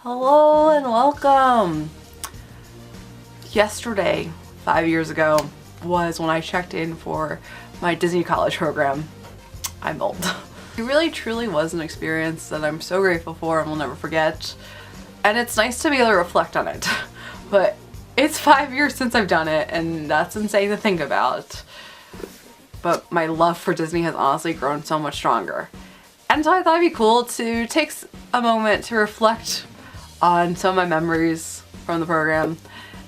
Hello and welcome! Yesterday, 5 years ago, was when I checked in for my Disney college program. I'm old. It really truly was an experience that I'm so grateful for and will never forget. And it's nice to be able to reflect on it. But it's 5 years since I've done it, and that's insane to think about. But my love for Disney has honestly grown so much stronger. And so I thought it'd be cool to take a moment to reflect on some of my memories from the program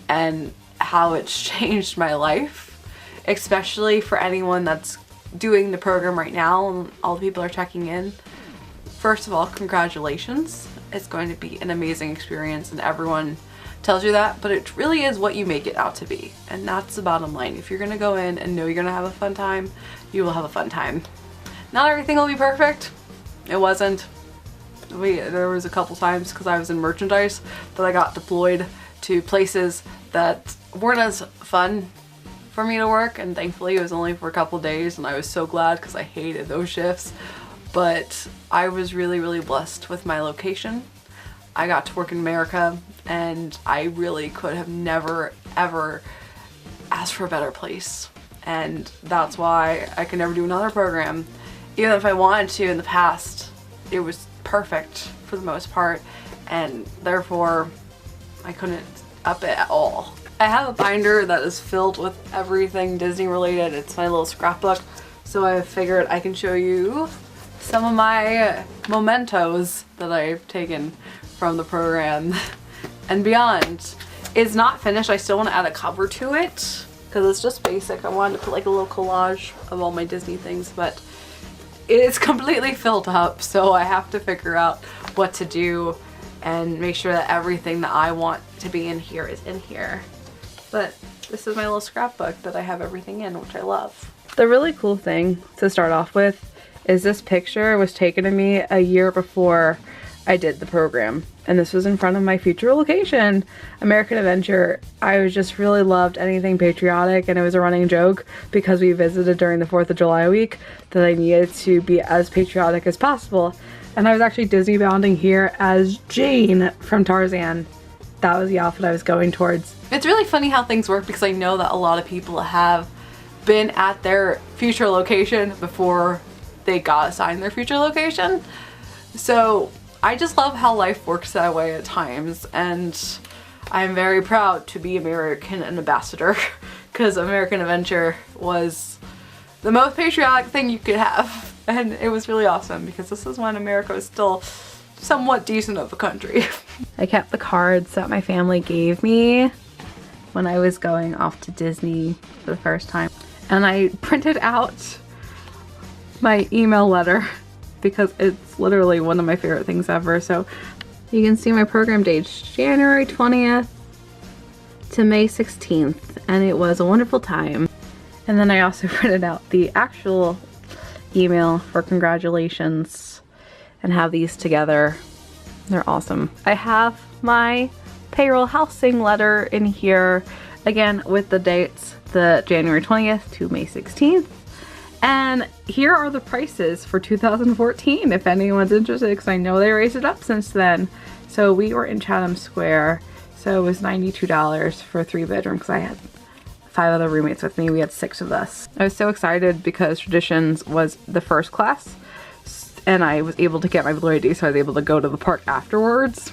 and how it's changed my life, especially for anyone that's doing the program right now and all the people are checking in. First of all, congratulations. It's going to be an amazing experience and everyone tells you that, but it really is what you make it out to be. And that's the bottom line. If you're gonna go in and know you're gonna have a fun time, you will have a fun time. Not everything will be perfect. It wasn't. There was a couple times because I was in merchandise that I got deployed to places that weren't as fun for me to work, and thankfully it was only for a couple days and I was so glad because I hated those shifts. But I was really blessed with my location. I got to work in America and I really could have never ever asked for a better place, and that's why I could never do another program. Even if I wanted to in the past, it was perfect for the most part, and therefore I couldn't up it at all. I have a binder that is filled with everything Disney related. It's my little scrapbook, so I figured I can show you some of my mementos that I've taken from the program and beyond. It's not finished. I still want to add a cover to it because it's just basic. I wanted to put like a little collage of all my Disney things, but it's completely filled up, so I have to figure out what to do and make sure that everything that I want to be in here is in here. But this is my little scrapbook that I have everything in, which I love. The really cool thing to start off with is this picture was taken of me a year before I did the program, and this was in front of my future location, American Adventure. I just really loved anything patriotic, and it was a running joke because we visited during the 4th of July week that I needed to be as patriotic as possible. And I was actually Disney bounding here as Jane from Tarzan. That was the outfit I was going towards. It's really funny how things work because I know that a lot of people have been at their future location before they got assigned their future location. So I just love how life works that way at times, and I'm very proud to be American ambassador because American Adventure was the most patriotic thing you could have, and it was really awesome because this is when America was still somewhat decent of a country. I kept the cards that my family gave me when I was going off to Disney for the first time, and I printed out my email letter because it's literally one of my favorite things ever. So you can see my program dates, January 20th to May 16th, and it was a wonderful time. And then I also printed out the actual email for congratulations and have these together. They're awesome. I have my payroll housing letter in here, again with the dates, the January 20th to May 16th. And here are the prices for 2014 if anyone's interested, because I know they raised it up since then. So we were in Chatham Square, so it was $92 for a 3-bedroom because I had 5 other roommates with me. We had 6 of us. I was so excited because Traditions was the first class and I was able to get my Blue ID, so I was able to go to the park afterwards.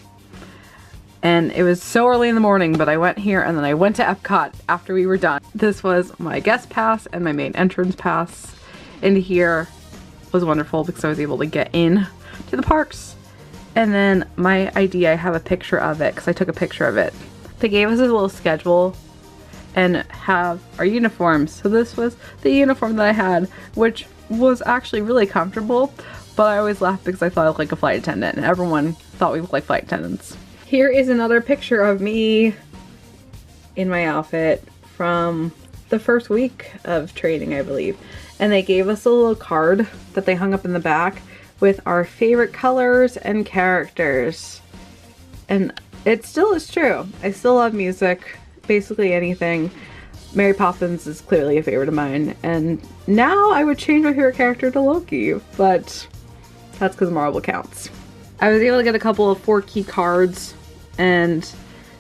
And it was so early in the morning, but I went here and then I went to Epcot after we were done. This was my guest pass and my main entrance pass. And here was wonderful because I was able to get in to the parks. And then my ID, I have a picture of it because I took a picture of it. They gave us a little schedule and have our uniforms. So this was the uniform that I had, which was actually really comfortable, but I always laughed because I thought I looked like a flight attendant and everyone thought we looked like flight attendants. Here is another picture of me in my outfit from the first week of training, I believe. And they gave us a little card that they hung up in the back with our favorite colors and characters. And it still is true. I still love music, basically anything. Mary Poppins is clearly a favorite of mine. And now I would change my favorite character to Loki, but that's because Marvel counts. I was able to get a couple of 4-key cards, and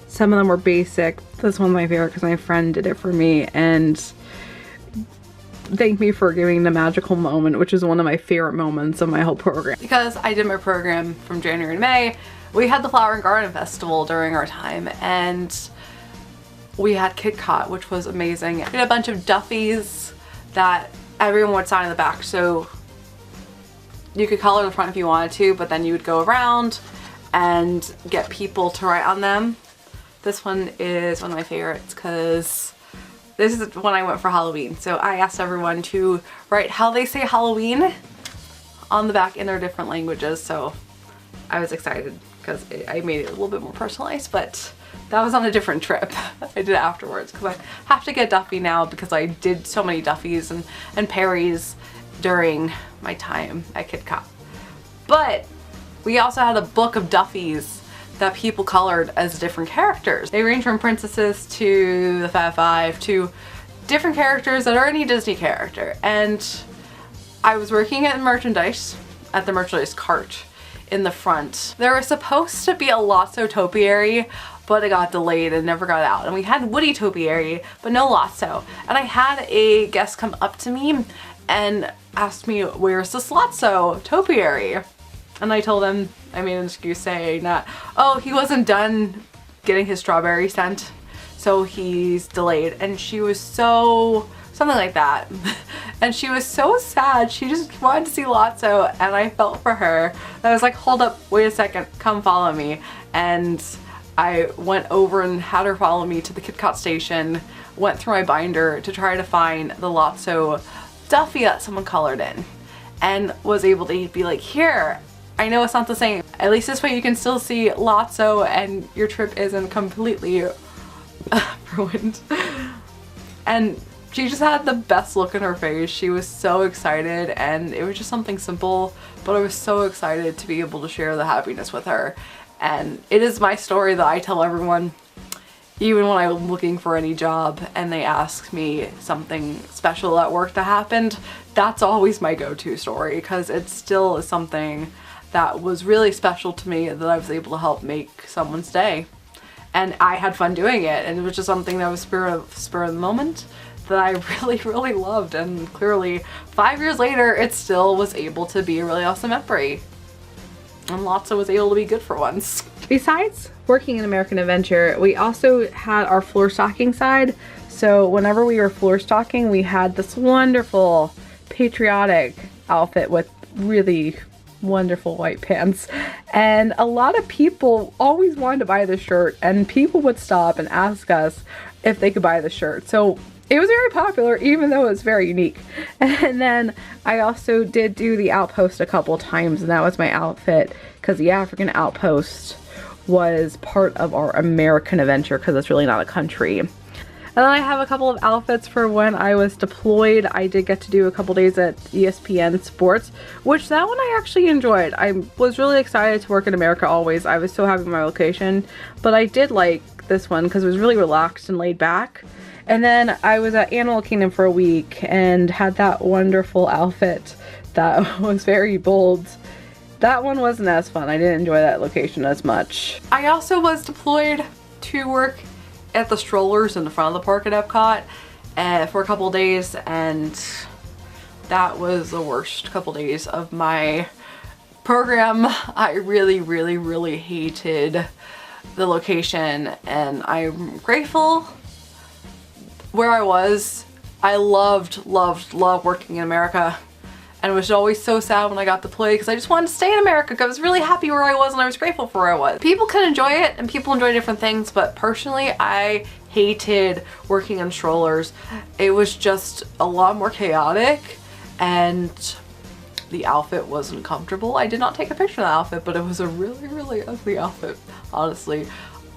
some of them were basic. This one's my favorite because my friend did it for me and thanked me for giving the magical moment, which is one of my favorite moments of my whole program. Because I did my program from January to May, we had the Flower and Garden Festival during our time, and we had Kit Kat, which was amazing. We had a bunch of Duffies that everyone would sign in the back, so you could color the front if you wanted to, but then you would go around and get people to write on them. This one is one of my favorites because this is when I went for Halloween. So I asked everyone to write how they say Halloween on the back in their different languages. So I was excited because I made it a little bit more personalized, but that was on a different trip. I did it afterwards because I have to get Duffy now because I did so many Duffies and Perrys during my time at Kit Kat. But we also had a book of Duffies that people colored as different characters. They range from princesses to the Fab Five to different characters that are any Disney character. And I was working at the merchandise cart in the front. There was supposed to be a Lotso topiary, but it got delayed and never got out. And we had Woody topiary, but no Lotso. And I had a guest come up to me and asked me, where's this Lotso topiary? And I told him, I made an excuse saying that, oh, he wasn't done getting his strawberry scent, so he's delayed. And she was so, something like that. And she was so sad. She just wanted to see Lotso, and I felt for her. I was like, hold up, wait a second, come follow me. And I went over and had her follow me to the Kit Kat station, went through my binder to try to find the Lotso Duffy that someone colored in, and was able to be like, here, I know it's not the same. At least this way you can still see Lotso and your trip isn't completely ruined. And she just had the best look in her face. She was so excited, and it was just something simple, but I was so excited to be able to share the happiness with her. And it is my story that I tell everyone, even when I'm looking for any job and they ask me something special at work that happened, that's always my go-to story, because it still is something that was really special to me that I was able to help make someone's day. And I had fun doing it, and it was just something that was spur of the moment that I really loved. And clearly 5 years later, it still was able to be a really awesome memory. And Lotso was able to be good for once. Besides working in American Adventure, we also had our floor stocking side. So whenever we were floor stocking, we had this wonderful patriotic outfit with really wonderful white pants, and a lot of people always wanted to buy the shirt, and people would stop and ask us if they could buy the shirt. So it was very popular, even though it was very unique. And then I also did do the outpost a couple times, and that was my outfit because the African outpost was part of our American Adventure because it's really not a country. And then I have a couple of outfits for when I was deployed. I did get to do a couple days at ESPN Sports, which that one I actually enjoyed. I was really excited to work in America always. I was so happy with my location, but I did like this one because it was really relaxed and laid back. And then I was at Animal Kingdom for a week and had that wonderful outfit that was very bold. That one wasn't as fun. I didn't enjoy that location as much. I also was deployed to work at the strollers in the front of the park at Epcot for a couple days, and that was the worst couple days of my program. I really hated the location, and I'm grateful where I was. I loved working in America, and it was always so sad when I got deployed because I just wanted to stay in America because I was really happy where I was and I was grateful for where I was. People can enjoy it and people enjoy different things, but personally I hated working on strollers. It was just a lot more chaotic, and the outfit wasn't comfortable. I did not take a picture of the outfit, but it was a really ugly outfit, honestly.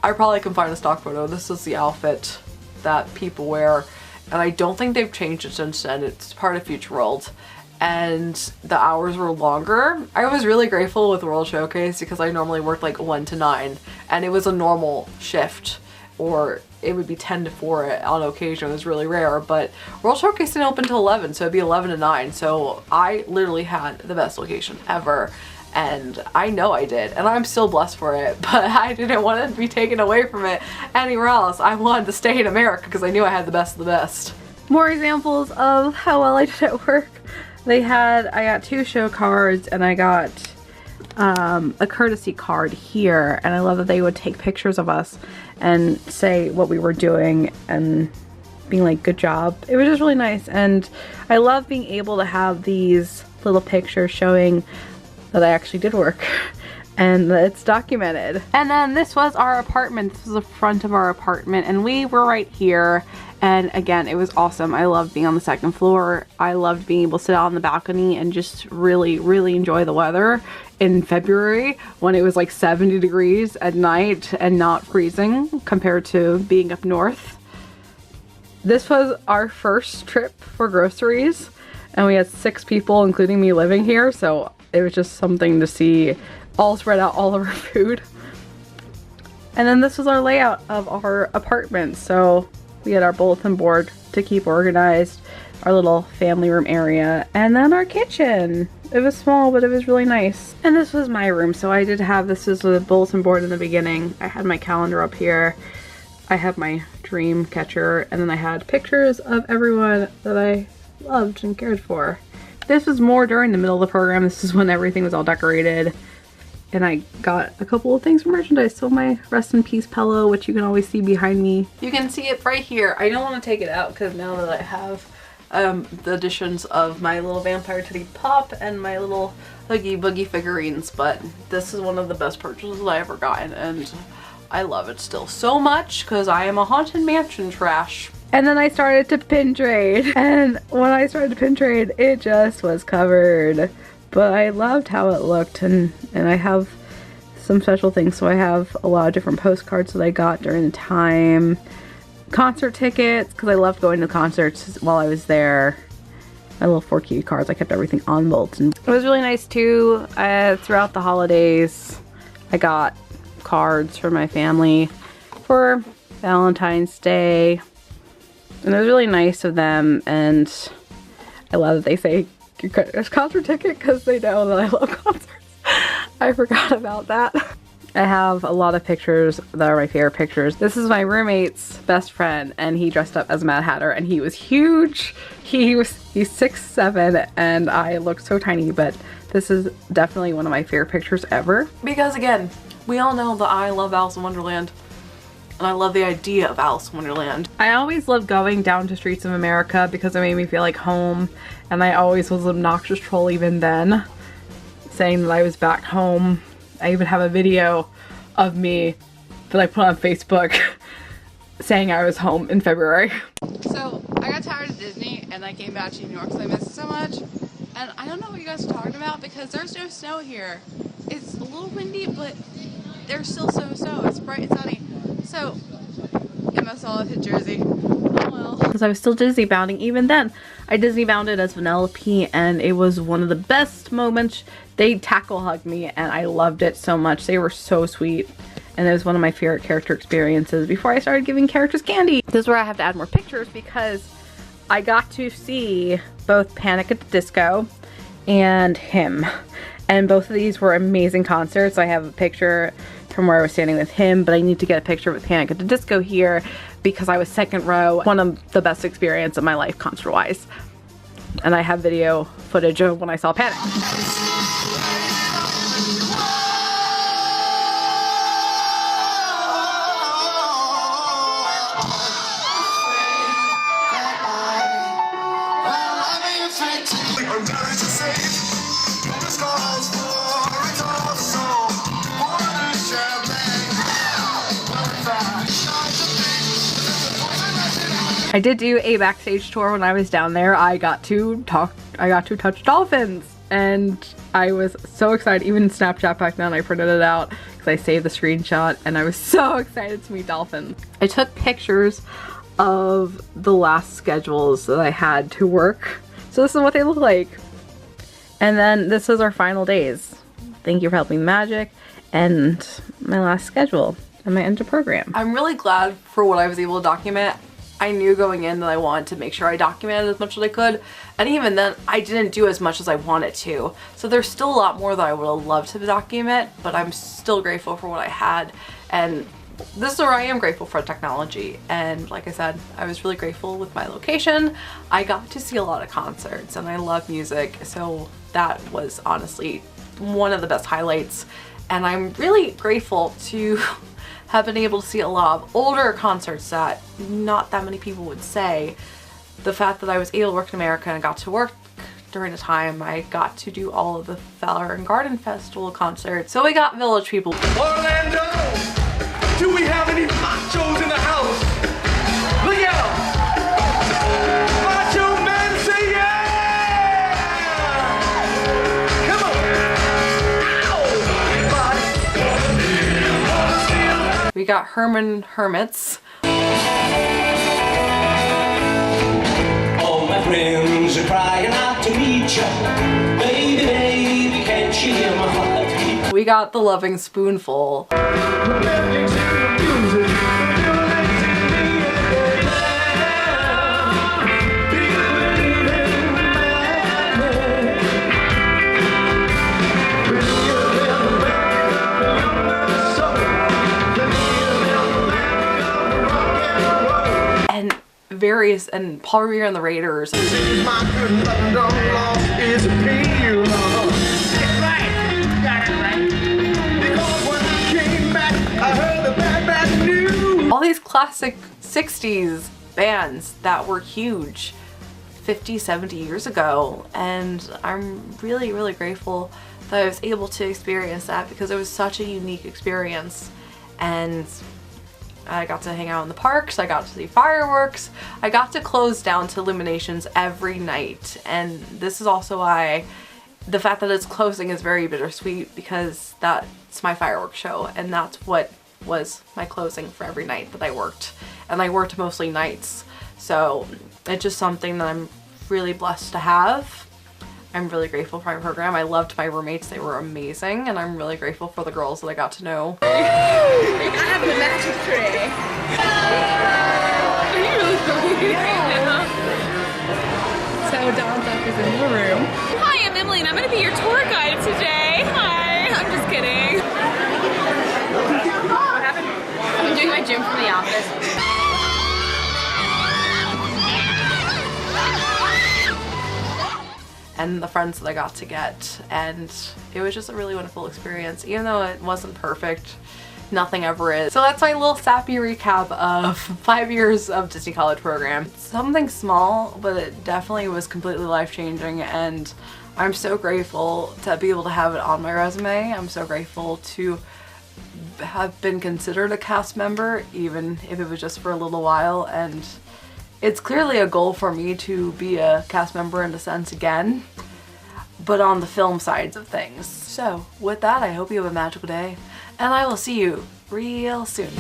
I probably can find a stock photo. This is the outfit that people wear, and I don't think they've changed it since then. It's part of Future World. And the hours were longer. I was really grateful with World Showcase because I normally worked like 1 to 9, and it was a normal shift, or it would be 10 to 4 on occasion. It was really rare, but World Showcase didn't open till 11, so it'd be 11 to 9. So I literally had the best location ever, And I know I did, and I'm still blessed for it, but I didn't want it to be taken away from it anywhere else. I wanted to stay in America because I knew I had the best of the best. More examples of how well I did at work. I got 2 show cards, and I got a courtesy card here, and I love that they would take pictures of us and say what we were doing and being like, good job. It was just really nice, and I love being able to have these little pictures showing that I actually did work and that it's documented. And then this was our apartment. This was the front of our apartment, and we were right here. And again, it was awesome. I loved being on the 2nd floor. I loved being able to sit out on the balcony and just really, really enjoy the weather in February when it was like 70 degrees at night and not freezing compared to being up north. This was our first trip for groceries, and we had 6 people, including me, living here, so it was just something to see all spread out all of our food. And then this was our layout of our apartment. So we had our bulletin board to keep organized, our little family room area, and then our kitchen. It was small, but it was really nice. And this was my room. So I did have, this is a bulletin board in the beginning. I had my calendar up here. I have my dream catcher, and then I had pictures of everyone that I loved and cared for. This was more during the middle of the program. This is when everything was all decorated. And I got a couple of things for merchandise. So my rest in peace pillow, which you can always see behind me. You can see it right here. I don't want to take it out because now that I have the additions of my little Vampire Teddy Pop and my little Huggy Boogie figurines, but this is one of the best purchases I ever gotten, and I love it still so much because I am a Haunted Mansion trash. And then I started to pin trade, and when I started to pin trade, it just was covered. But I loved how it looked, and I have some special things. So I have a lot of different postcards that I got during the time. Concert tickets, because I loved going to concerts while I was there. My little 4 key cards, I kept everything on bulletin. It was really nice too. Throughout the holidays, I got cards for my family for Valentine's Day. And it was really nice of them, and I love that they say your concert ticket because they know that I love concerts. I forgot about that. I have a lot of pictures that are my favorite pictures. This is my roommate's best friend, and he dressed up as Mad Hatter, and he was huge. He's 6'7", and I looked so tiny, but this is definitely one of my favorite pictures ever. Because again, we all know that I love Alice in Wonderland, and I love the idea of Alice in Wonderland. I always loved going down to Streets of America because it made me feel like home, and I always was an obnoxious troll even then, saying that I was back home. I even have a video of me that I put on Facebook saying I was home in February. So I got tired of Disney and I came back to New York because I missed it so much. And I don't know what you guys are talking about because there's no snow here. It's a little windy, but there's still snow. It's bright and sunny. So I must all have hit Jersey. Oh well. Because I was still Disney bounding even then. I Disney bounded as Vanellope, and it was one of the best moments. They tackle hugged me and I loved it so much. They were so sweet, and it was one of my favorite character experiences before I started giving characters candy. This is where I have to add more pictures because I got to see both Panic at the Disco and him, and both of these were amazing concerts. I have a picture from where I was standing with him, but I need to get a picture with Panic at the Disco here because I was second row. One of the best experience of my life concert wise, and I have video footage of when I saw Panic. I did do a backstage tour when I was down there. I got to touch dolphins, and I was so excited. Even Snapchat back then, I printed it out because I saved the screenshot, and I was so excited to meet dolphins. I took pictures of the last schedules that I had to work. So this is what they look like. And then this is our final days. Thank you for helping the magic, and my last schedule and my end of program. I'm really glad for what I was able to document. I knew going in that I wanted to make sure I documented as much as I could, and even then I didn't do as much as I wanted to. So there's still a lot more that I would have loved to document, but I'm still grateful for what I had, and this is where I am grateful for technology. And like I said, I was really grateful with my location. I got to see a lot of concerts and I love music, so that was honestly one of the best highlights. And I'm really grateful to have been able to see a lot of older concerts that not that many people would say. The fact that I was able to work in America and got to work during the time I got to do all of the Flower and Garden Festival concerts. So we got Village People. Orlando, do we have any machos in the house? Look out! Macho men say yeah! Come on! Ow! We got Herman Hermits. All my friends are crying out to meet you. Baby, baby, can't you hear my heart beat? We got The Loving Spoonful. And various, and Paul Revere and the Raiders. All these classic 60s bands that were huge 50, 70 years ago, and I'm really, really grateful that I was able to experience that because it was such a unique experience. And I got to hang out in the parks, I got to see fireworks, I got to close down to illuminations every night. And this is also why the fact that it's closing is very bittersweet, because that's my fireworks show and that's what was my closing for every night that I worked. And I worked mostly nights, so it's just something that I'm really blessed to have. I'm really grateful for my program. I loved my roommates, they were amazing, and I'm really grateful for the girls that I got to know. I have the magic tray. Are you really filming right now? So Dawn's up is in the room. Hi, I'm Emily and I'm going to be your tour guide today. Hi, I'm just kidding. What happened? I'm doing my gym from the office. And the friends that I got to get, and it was just a really wonderful experience. Even though it wasn't perfect, nothing ever is. So that's my little sappy recap of 5 years of Disney College program. Something small, but it definitely was completely life-changing, and I'm so grateful to be able to have it on my resume. I'm so grateful to have been considered a cast member, even if it was just for a little while, and it's clearly a goal for me to be a cast member in a sense again, but on the film sides of things. So with that, I hope you have a magical day, and I will see you real soon.